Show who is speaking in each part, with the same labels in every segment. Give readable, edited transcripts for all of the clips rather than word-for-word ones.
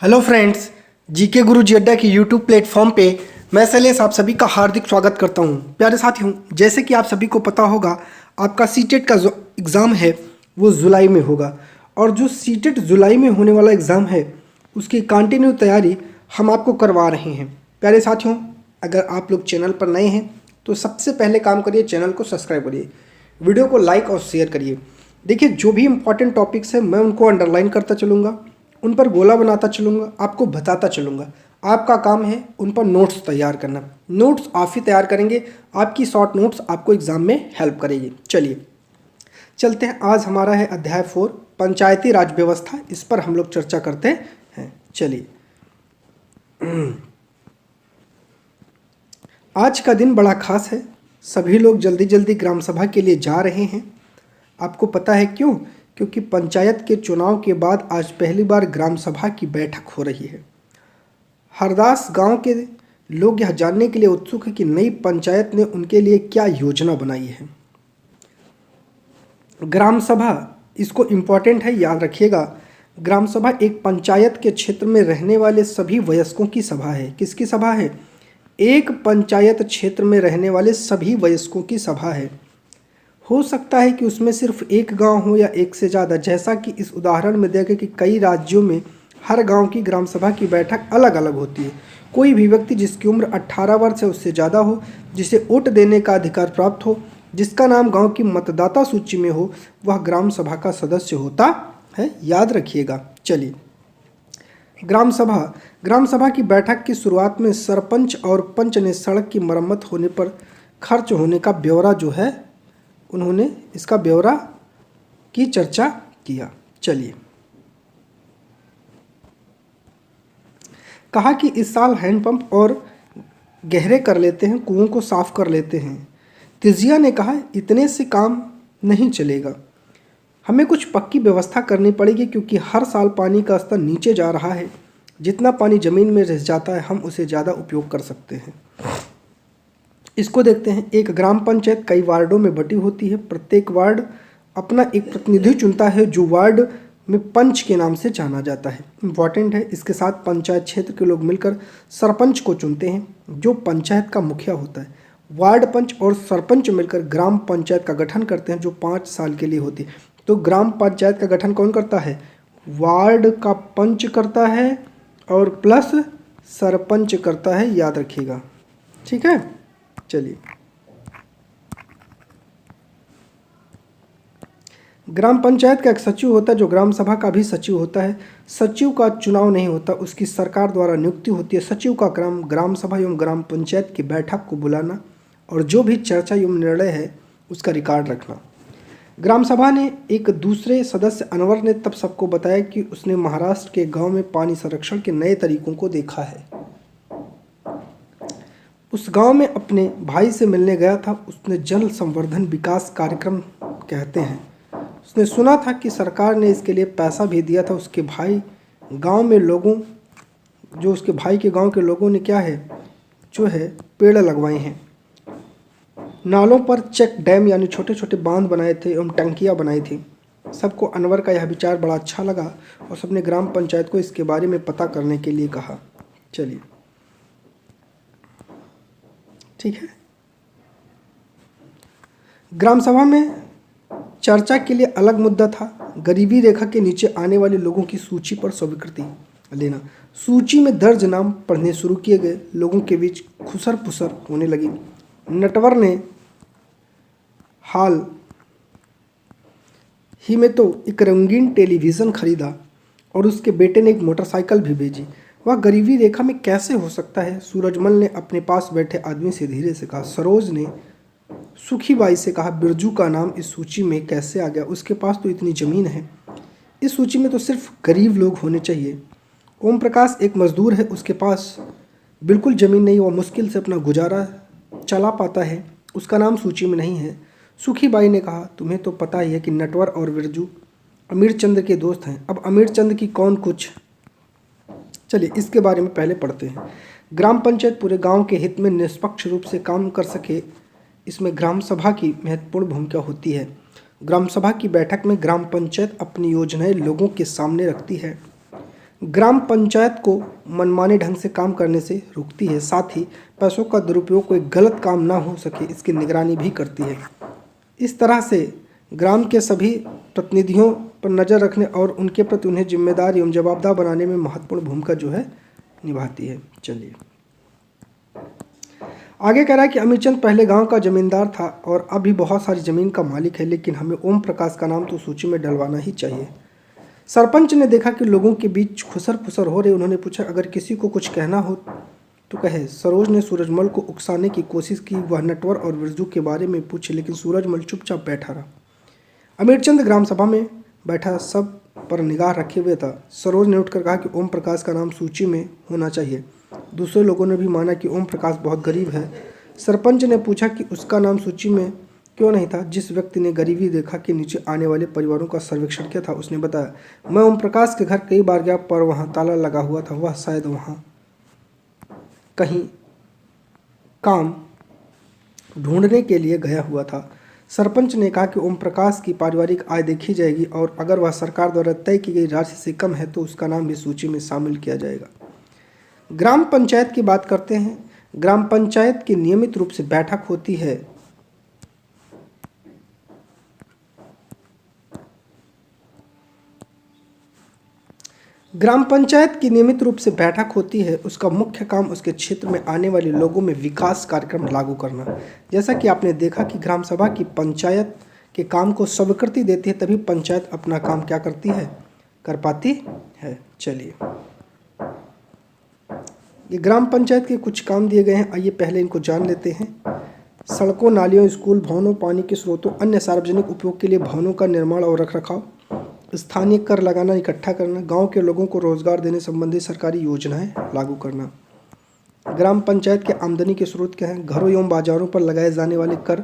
Speaker 1: Hello friends, GK गुरु जी अड्डा के YouTube platform पे मैं शैलेश आप सभी का हार्दिक स्वागत करता हूं। प्यारे साथियों, जैसे कि आप सभी को पता होगा, आपका सीटेट का जो एग्ज़ाम है वो जुलाई में होगा और जो सीटेट जुलाई में होने वाला एग्ज़ाम है उसकी कंटिन्यू तैयारी हम आपको करवा रहे हैं। प्यारे साथियों, अगर आप लोग चैनल पर नए हैं तो सबसे पहले काम करिए, चैनल को सब्सक्राइब करिए, वीडियो को लाइक और शेयर करिए। देखिए, जो भी इंपॉर्टेंट टॉपिक्स हैं मैं उनको अंडरलाइन करता चलूँगा, उन पर गोला बनाता चलूँगा, आपको बताता चलूँगा। आपका काम है उन पर नोट्स तैयार करना। नोट्स आप ही तैयार करेंगे, आपकी शॉर्ट नोट्स आपको एग्ज़ाम में हेल्प करेगी। चलिए चलते हैं। आज हमारा है अध्याय 4 पंचायती राज व्यवस्था, इस पर हम लोग चर्चा करते हैं। चलिए, आज का दिन बड़ा खास है। सभी लोग जल्दी जल्दी ग्राम सभा के लिए जा रहे हैं। आपको पता है क्यों? क्योंकि पंचायत के चुनाव के बाद आज पहली बार ग्राम सभा की बैठक हो रही है। हरदास गांव के लोग यह जानने के लिए उत्सुक हैं कि नई पंचायत ने उनके लिए क्या योजना बनाई है। ग्राम सभा, इसको इम्पोर्टेंट है, याद रखिएगा। ग्राम सभा एक पंचायत के क्षेत्र में रहने वाले सभी वयस्कों की सभा है। किसकी सभा है? एक पंचायत क्षेत्र में रहने वाले सभी वयस्कों की सभा है। हो सकता है कि उसमें सिर्फ एक गांव हो या एक से ज़्यादा, जैसा कि इस उदाहरण में देखा कि कई राज्यों में हर गांव की ग्राम सभा की बैठक अलग अलग होती है। कोई भी व्यक्ति जिसकी उम्र 18 वर्ष है उससे ज़्यादा हो, जिसे वोट देने का अधिकार प्राप्त हो, जिसका नाम गांव की मतदाता सूची में हो, वह ग्राम सभा का सदस्य होता है। याद रखिएगा। चलिए, ग्राम सभा की बैठक की शुरुआत में सरपंच और पंच ने सड़क की मरम्मत होने पर खर्च होने का ब्यौरा जो है, उन्होंने इसका ब्यौरा की चर्चा किया। चलिए, कहा कि इस साल हैंडपंप और गहरे कर लेते हैं, कुओं को साफ कर लेते हैं। तिजिया ने कहा, इतने से काम नहीं चलेगा, हमें कुछ पक्की व्यवस्था करनी पड़ेगी, क्योंकि हर साल पानी का स्तर नीचे जा रहा है। जितना पानी ज़मीन में रह जाता है हम उसे ज़्यादा उपयोग कर सकते हैं। इसको देखते हैं। एक ग्राम पंचायत कई वार्डों में बटी होती है। प्रत्येक वार्ड अपना एक प्रतिनिधि चुनता है, जो वार्ड में पंच के नाम से जाना जाता है। इम्पॉर्टेंट है। इसके साथ पंचायत क्षेत्र के लोग मिलकर सरपंच को चुनते हैं, जो पंचायत का मुखिया होता है। वार्ड पंच और सरपंच मिलकर ग्राम पंचायत का गठन करते हैं, जो 5 साल के लिए होती है। तो ग्राम पंचायत का गठन कौन करता है? वार्ड का पंच करता है और प्लस सरपंच करता है। याद रखिएगा, ठीक है। चलिए, ग्राम पंचायत का एक सचिव होता है, जो ग्राम सभा का भी सचिव होता है। सचिव का चुनाव नहीं होता, उसकी सरकार द्वारा नियुक्ति होती है। सचिव का काम ग्राम सभा एवं ग्राम पंचायत की बैठक को बुलाना और जो भी चर्चा एवं निर्णय है उसका रिकॉर्ड रखना। ग्राम सभा ने एक दूसरे सदस्य अनवर ने तब सबको बताया कि उसने महाराष्ट्र के गांव में पानी संरक्षण के नए तरीकों को देखा है। उस गांव में अपने भाई से मिलने गया था। उसने जल संवर्धन विकास कार्यक्रम कहते हैं, उसने सुना था कि सरकार ने इसके लिए पैसा भी दिया था। उसके भाई गांव में लोगों जो उसके भाई के गांव के लोगों ने क्या है, जो है पेड़ लगवाए हैं। नालों पर चेक डैम यानी छोटे छोटे बांध बनाए थे एवं टंकियाँ बनाई थी। सबको अनवर का यह विचार बड़ा अच्छा लगा और सबने ग्राम पंचायत को इसके बारे में पता करने के लिए कहा। चलिए, ठीक है। ग्राम सभा में चर्चा के लिए अलग मुद्दा था, गरीबी रेखा के नीचे आने वाले लोगों की सूची पर स्वीकृति लेना। सूची में दर्ज नाम पढ़ने शुरू किए गए। लोगों के बीच खुसर पुसर होने लगी। नटवर ने हाल ही में तो एक रंगीन टेलीविज़न खरीदा और उसके बेटे ने एक मोटरसाइकिल भी भेजी। वह गरीबी रेखा में कैसे हो सकता है? सूरजमल ने अपने पास बैठे आदमी से धीरे से कहा। सरोज ने सुखीबाई से कहा, बिरजू का नाम इस सूची में कैसे आ गया? उसके पास तो इतनी ज़मीन है। इस सूची में तो सिर्फ गरीब लोग होने चाहिए। ओम प्रकाश एक मजदूर है, उसके पास बिल्कुल ज़मीन नहीं, वह मुश्किल से अपना गुजारा चला पाता है, उसका नाम सूची में नहीं है। सुखीबाई ने कहा, तुम्हें तो पता ही है कि नटवर और बिरजू अमीर चंद के दोस्त हैं। अब अमीर चंद की कौन कुछ। चलिए, इसके बारे में पहले पढ़ते हैं। ग्राम पंचायत पूरे गांव के हित में निष्पक्ष रूप से काम कर सके, इसमें ग्राम सभा की महत्वपूर्ण भूमिका होती है। ग्राम सभा की बैठक में ग्राम पंचायत अपनी योजनाएं लोगों के सामने रखती है। ग्राम पंचायत को मनमाने ढंग से काम करने से रोकती है, साथ ही पैसों का दुरुपयोग कोई गलत काम ना हो सके इसकी निगरानी भी करती है। इस तरह से ग्राम के सभी प्रतिनिधियों पर नज़र रखने और उनके प्रति उन्हें जिम्मेदार एवं जवाबदार बनाने में महत्वपूर्ण भूमिका जो है निभाती है। चलिए आगे कह रहा है कि अमीरचंद पहले गांव का जमींदार था और अब भी बहुत सारी ज़मीन का मालिक है, लेकिन हमें ओम प्रकाश का नाम तो सूची में डलवाना ही चाहिए। सरपंच ने देखा कि लोगों के बीच खुसर फुसर हो रही। उन्होंने पूछा, अगर किसी को कुछ कहना हो तो कहे। सरोज ने सूरजमल को उकसाने की कोशिश की। वह नटवर और बिरजू के बारे में पूछे, लेकिन सूरजमल चुपचाप बैठा रहा। अमीरचंद ग्राम सभा में बैठा सब पर निगाह रखे हुए था। सरोज ने उठकर कहा कि ओम प्रकाश का नाम सूची में होना चाहिए। दूसरे लोगों ने भी माना कि ओम प्रकाश बहुत गरीब है। सरपंच ने पूछा कि उसका नाम सूची में क्यों नहीं था। जिस व्यक्ति ने गरीबी रेखा के नीचे आने वाले परिवारों का सर्वेक्षण किया था उसने बताया, मैं ओम प्रकाश के घर कई बार गया पर वहाँ ताला लगा हुआ था। वह शायद वहाँ कहीं काम ढूंढने के लिए गया हुआ था। सरपंच ने कहा कि ओम प्रकाश की पारिवारिक आय देखी जाएगी और अगर वह सरकार द्वारा तय की गई राशि से कम है तो उसका नाम भी सूची में शामिल किया जाएगा। ग्राम पंचायत की बात करते हैं। ग्राम पंचायत की नियमित रूप से बैठक होती है। ग्राम पंचायत की नियमित रूप से बैठक होती है। उसका मुख्य काम उसके क्षेत्र में आने वाले लोगों में विकास कार्यक्रम लागू करना। जैसा कि आपने देखा कि ग्राम सभा की पंचायत के काम को स्वीकृति देती है, तभी पंचायत अपना काम क्या करती है, कर पाती है। चलिए ये ग्राम पंचायत के कुछ काम दिए गए हैं, आइए पहले इनको जान लेते हैं। सड़कों, नालियों, स्कूल भवनों, पानी के स्रोतों, अन्य सार्वजनिक उपयोग के लिए भवनों का निर्माण और रखरखाव, स्थानीय कर लगाना, इकट्ठा करना, गांव के लोगों को रोजगार देने संबंधी सरकारी योजनाएं लागू करना। ग्राम पंचायत के आमदनी के स्रोत क्या हैं? घरों एवं बाजारों पर लगाए जाने वाले कर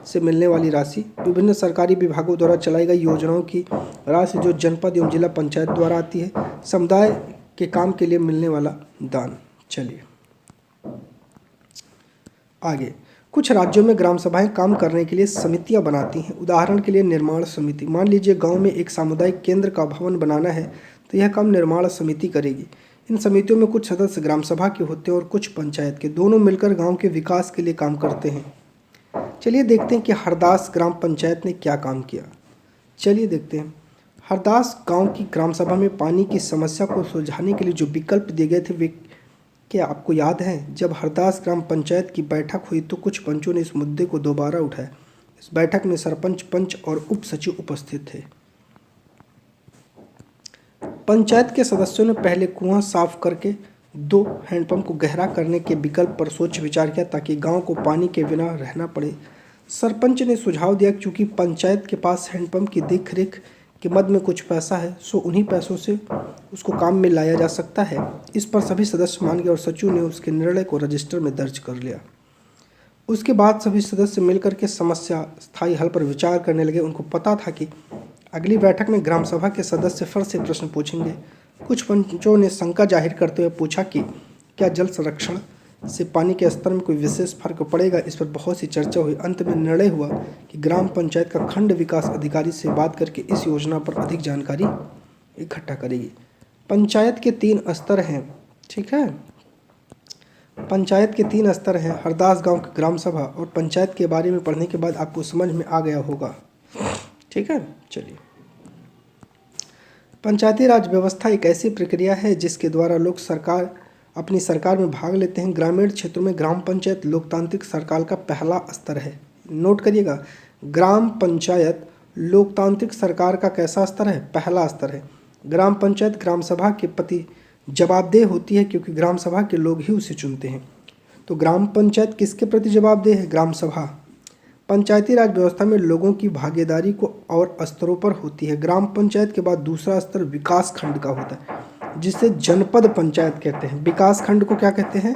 Speaker 1: से मिलने वाली राशि, विभिन्न सरकारी विभागों द्वारा चलाई गई योजनाओं की राशि जो जनपद एवं जिला पंचायत द्वारा आती है, समुदाय के काम के लिए मिलने वाला दान। चलिए आगे, कुछ राज्यों में ग्राम सभाएं काम करने के लिए समितियां बनाती हैं। उदाहरण के लिए निर्माण समिति। मान लीजिए गांव में एक सामुदायिक केंद्र का भवन बनाना है तो यह काम निर्माण समिति करेगी। इन समितियों में कुछ सदस्य ग्राम सभा के होते हैं और कुछ पंचायत के। दोनों मिलकर गांव के विकास के लिए काम करते हैं। चलिए देखते हैं कि हरदास ग्राम पंचायत ने क्या काम किया। चलिए देखते हैं। हरदास गाँव की ग्राम सभा में पानी की समस्या को सुलझाने के लिए जो विकल्प दिए गए थे वे क्या आपको याद है? जब हरदास ग्राम पंचायत की बैठक हुई तो कुछ पंचों ने इस मुद्दे को दोबारा उठाया। इस बैठक में सरपंच, पंच और उप सचिव उपस्थित थे। पंचायत के सदस्यों ने पहले कुआं साफ करके 2 हैंडपंप को गहरा करने के विकल्प पर सोच विचार किया ताकि गांव को पानी के बिना रहना पड़े। सरपंच ने सुझाव दिया क्योंकि पंचायत के पास हैंडपंप की देखरेख के मद में कुछ पैसा है, सो उन्हीं पैसों से उसको काम में लाया जा सकता है। इस पर सभी सदस्य मान गए और सचिव ने उसके निर्णय को रजिस्टर में दर्ज कर लिया। उसके बाद सभी सदस्य मिलकर के समस्या स्थायी हल पर विचार करने लगे। उनको पता था कि अगली बैठक में ग्राम सभा के सदस्य फिर से प्रश्न पूछेंगे। कुछ पंचों ने शंका जाहिर करते हुए पूछा कि क्या जल संरक्षण से पानी के स्तर में कोई विशेष फर्क पड़ेगा। इस पर बहुत सी चर्चा हुई। अंत में निर्णय हुआ कि ग्राम पंचायत का खंड विकास अधिकारी से बात करके इस योजना पर अधिक जानकारी इकट्ठा करेगी। पंचायत के 3 स्तर हैं, ठीक है। पंचायत के 3 स्तर हैं। हरदास गांव की ग्राम सभा और पंचायत के बारे में पढ़ने के बाद आपको समझ में आ गया होगा, ठीक है। चलिए, पंचायती राज व्यवस्था एक ऐसी प्रक्रिया है जिसके द्वारा लोग अपनी सरकार में भाग लेते हैं। ग्रामीण क्षेत्रों में ग्राम पंचायत लोकतांत्रिक सरकार का पहला स्तर है। नोट करिएगा, ग्राम पंचायत लोकतांत्रिक सरकार का कैसा स्तर है? पहला स्तर है। ग्राम पंचायत ग्राम सभा के प्रति जवाबदेह होती है क्योंकि ग्राम सभा के लोग ही उसे चुनते हैं। तो ग्राम पंचायत किसके प्रति जवाबदेह है? ग्राम सभा। पंचायती राज व्यवस्था में लोगों की भागीदारी को और स्तरों पर होती है। ग्राम पंचायत के बाद दूसरा स्तर विकास खंड का होता है जिसे जनपद पंचायत कहते हैं। विकास खंड को क्या कहते हैं?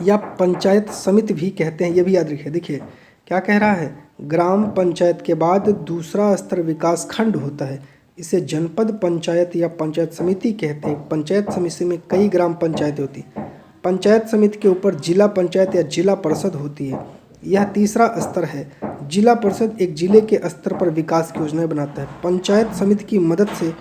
Speaker 1: या पंचायत समिति भी कहते हैं, ये भी याद रखिए। देखिए क्या कह रहा है, ग्राम पंचायत के बाद दूसरा स्तर विकास खंड होता है, इसे जनपद पंचायत या पंचायत समिति कहते हैं। पंचायत समिति में कई ग्राम पंचायतें होती हैं। पंचायत समिति के ऊपर जिला पंचायत या जिला परिषद होती है। यह तीसरा स्तर है। जिला परिषद एक जिले के स्तर पर विकास की योजनाएं बनाता है। पंचायत समिति की मदद से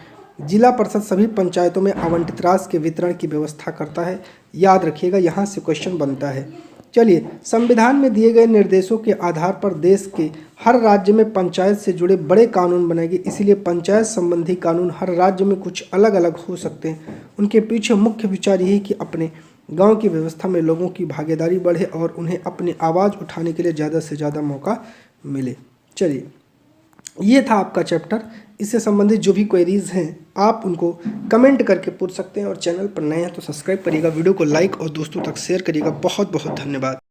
Speaker 1: जिला परिषद सभी पंचायतों में आवंटित राशि के वितरण की व्यवस्था करता है। याद रखिएगा, यहाँ से क्वेश्चन बनता है। चलिए, संविधान में दिए गए निर्देशों के आधार पर देश के हर राज्य में पंचायत से जुड़े बड़े कानून बनाएंगे। इसीलिए पंचायत संबंधी कानून हर राज्य में कुछ अलग अलग हो सकते हैं। उनके पीछे मुख्य विचार यही कि अपने गांव की व्यवस्था में लोगों की भागीदारी बढ़े और उन्हें अपनी आवाज़ उठाने के लिए ज़्यादा से ज़्यादा मौका मिले। चलिए, ये था आपका चैप्टर। इससे संबंधित जो भी क्वेरीज हैं आप उनको कमेंट करके पूछ सकते हैं, और चैनल पर नए हैं तो सब्सक्राइब करिएगा, वीडियो को लाइक और दोस्तों तक शेयर करिएगा। बहुत बहुत धन्यवाद।